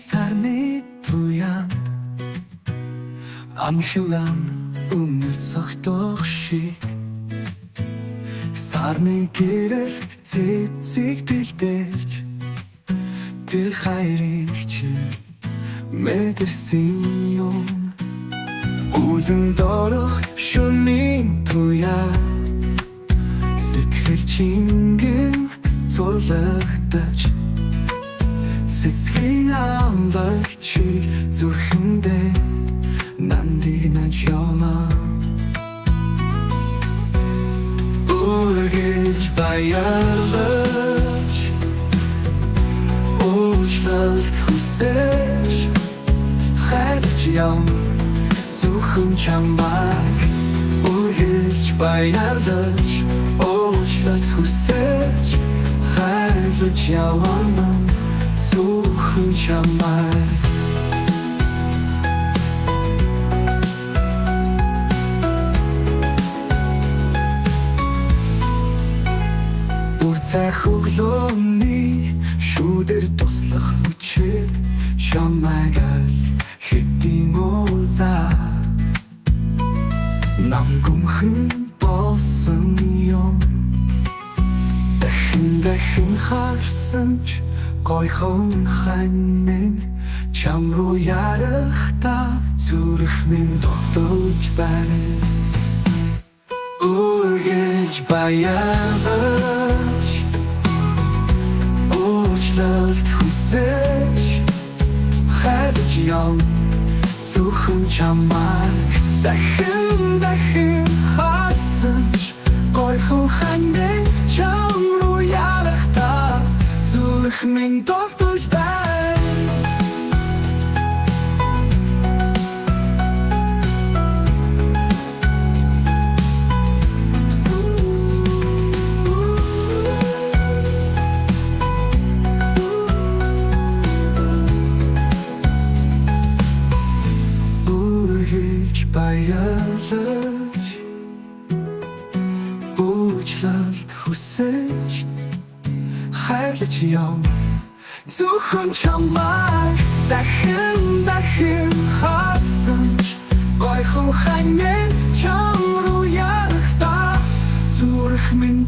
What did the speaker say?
сарны туянд амхилан өмнө цогтох шиг сарны гэрэл цэцэг дэлбэж тэр хайрыг чи мэдэрсэн юм үлэн дорох шөнийн туяа сэтгэл чингэн цулагдаж цэцгийн амлагчийг зүрхэндээ нандинаж яваа үргэж баярлаж уучлалт хүсэж хайрлаж яв зөвхөн чамайг үргэж баярлаж уучлалт хүсэж хайрлаж яваа зөвхөн чамайг Цах өглөөний шүүдэр туслах хүчээр чамайг хэдийн уулзаа намгүмхэн болсон юм дахин харсан ч гойхон ханин чам руу ярахта зүрх минь тогтож байна үргэж баярлаж уучлалт хүсэж хайрлаж яв зөвхөн чамайг дахин харсан ч гойхон ханин чам руу ярахта зүрх минь тогтож байна баярлаж уучлалт хүсэж хайрлаж яв зөвхөн чамайг дахин харсан ч гойхон ханин чам руу ярахта зүрх минь